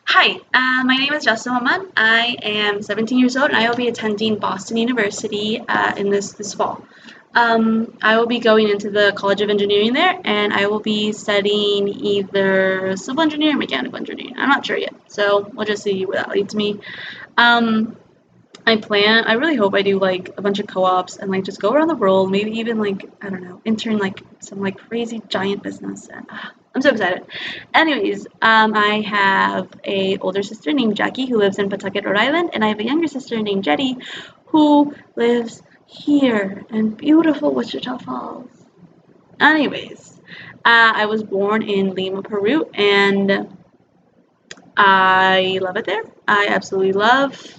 Hi, my name is Justin Muhammad. I am 17 years old and I will be attending Boston University in this fall. I will be going into the College of Engineering there and I will be studying either civil engineering or mechanical engineering. I'm not sure yet, so we'll just see where that leads me. Um, I really hope I do like a bunch of co-ops and like just go around the world, maybe even like, I don't know, intern like some like crazy giant business. And I'm so excited. Anyways, I have a older sister named Jackie who lives in Pawtucket, Rhode Island, and I have a younger sister named Jetty who lives here in beautiful Wichita Falls. Anyways, I was born in Lima, Peru, and I love it there. I absolutely love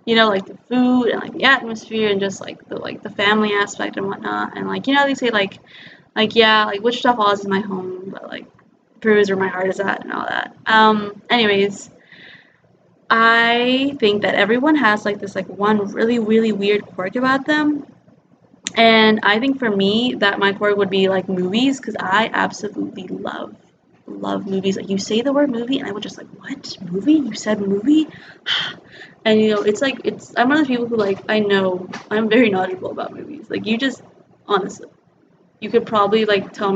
like the food and like the atmosphere and just like the family aspect and whatnot. And like they say like yeah, like Wichita Falls is my home, but like Peru is where my heart is at and all that. Anyways, I think that everyone has like this like one really really weird quirk about them. And I think for me that my quirk would be like movies because I absolutely love movies. Like you say the word movie and I would just like, what? Movie? You said movie? And it's like I'm one of those people who like I know I'm very knowledgeable about movies. Like you just honestly, you could probably like talk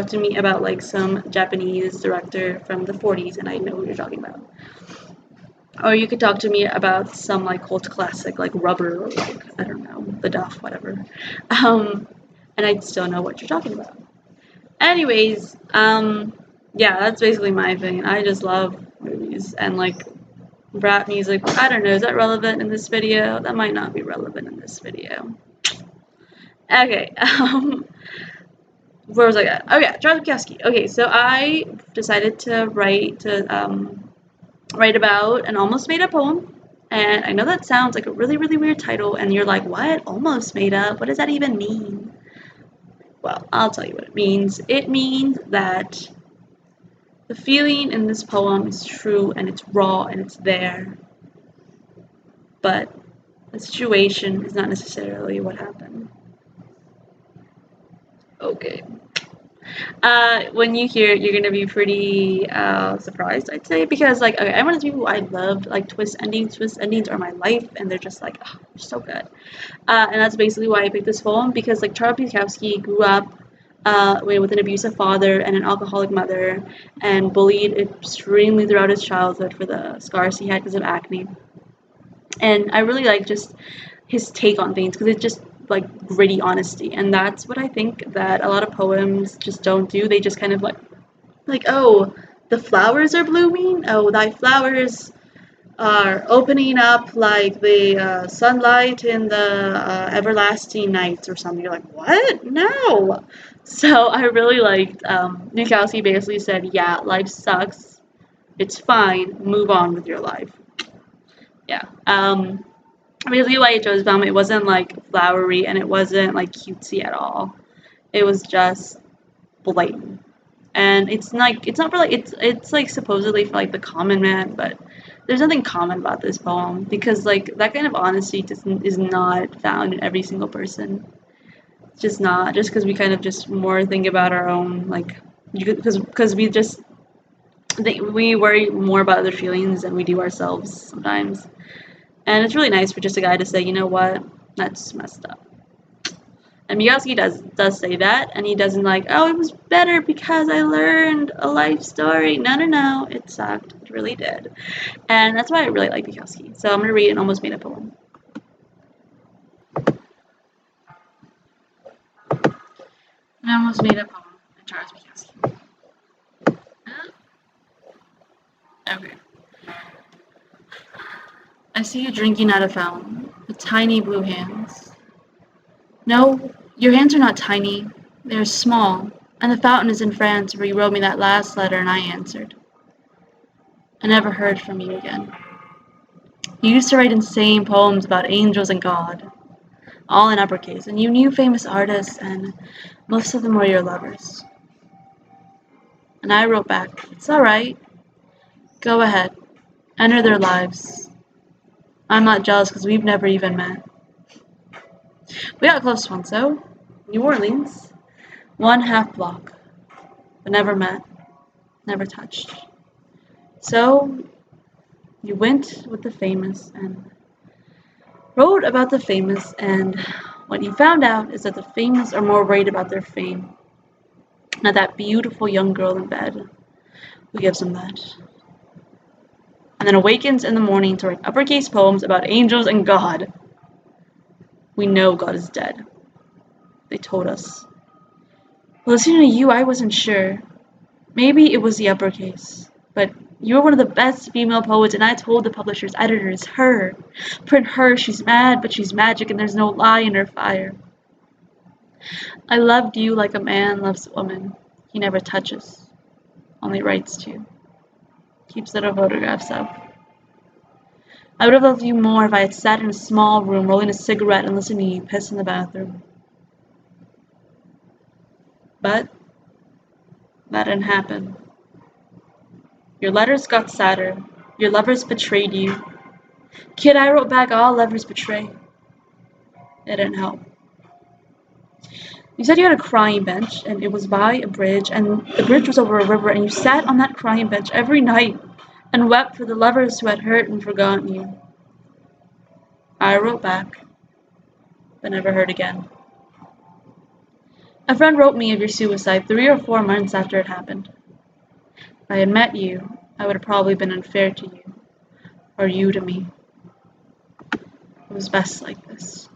to me about like some Japanese director from the 40s and I know who you're talking about. Or you could talk to me about some like cult classic like Rubber or like I don't know, The Duff, whatever. Um, and I'd still know what you're talking about. Anyways, yeah, that's basically my opinion. I just love movies and like rap music. I don't know, is that relevant in this video? That might not be relevant in this video. Okay, where was I at? Oh yeah, Charles Bukowski. Okay, so I decided to write about an almost made up poem. And I know that sounds like a really, really weird title, and you're like, what? Almost made up? What does that even mean? Well, I'll tell you what it means. It means that the feeling in this poem is true and it's raw and it's there, but the situation is not necessarily what happened. Okay. When you hear it, you're gonna be pretty surprised, I'd say, because like okay, I'm one of those people who I loved like twist endings. Twist endings are my life, and they're just like oh, they're so good. And that's basically why I picked this poem because like Charles Bukowski grew up with an abusive father and an alcoholic mother, and bullied extremely throughout his childhood for the scars he had because of acne. And I really like just his take on things because it's just like gritty honesty, and that's what I think that a lot of poems just don't do. They just kind of like oh, the flowers are blooming. Oh, thy flowers are opening up like the sunlight in the everlasting nights or something. You're like, what? No. So I really liked Bukowski basically said, yeah, life sucks. It's fine. Move on with your life. Yeah. Basically why I chose Velma, it wasn't like flowery and it wasn't like cutesy at all. It was just blatant. And it's not for like it's like supposedly for like the common man, but there's nothing common about this poem because like that kind of honesty just is not found in every single person. It's just not just because we kind of just more think about our own like because we just we worry more about other feelings than we do ourselves sometimes. And it's really nice for just a guy to say, you know what, that's messed up. And Miyazaki does say that, and he doesn't like, oh, it was better because I learned a life story. No, no, no, it sucked. It really did. And that's why I really like Bukowski. So I'm gonna read an almost made up poem. An almost made up poem by Charles Bukowski. Okay. I see you drinking out a fountain with tiny blue hands. No, your hands are not tiny. They are small, and the fountain is in France where you wrote me that last letter and I answered. I never heard from you again. You used to write insane poems about angels and God, all in uppercase, and you knew famous artists, and most of them were your lovers. And I wrote back, it's alright, go ahead, enter their lives. I'm not jealous because we've never even met. We got close once, though. New Orleans. One half block, but never met, never touched. So You went with the famous and wrote about the famous, and what you found out is that the famous are more worried about their fame, not that beautiful young girl in bed who gives them that. And then awakens in the morning to write uppercase poems about angels and God. We know God is dead. They told us. Well, listening to you, I wasn't sure. Maybe it was the uppercase, but you were one of the best female poets, and I told the publisher's editors, her. Print her, she's mad, but she's magic, and there's no lie in her fire. I loved you like a man loves a woman. He never touches, only writes to. Keeps little photographs of. I would have loved you more if I had sat in a small room rolling a cigarette and listened to you piss in the bathroom. But that didn't happen. Your letters got sadder. Your lovers betrayed you. Kid, I wrote back, all lovers betray. It didn't help. You said you had a crying bench, and it was by a bridge, and the bridge was over a river, and you sat on that crying bench every night and wept for the lovers who had hurt and forgotten you. I wrote back, but never heard again. A friend wrote me of your suicide 3 or 4 months after it happened. If I had met you, I would have probably been unfair to you, or you to me. It was best like this.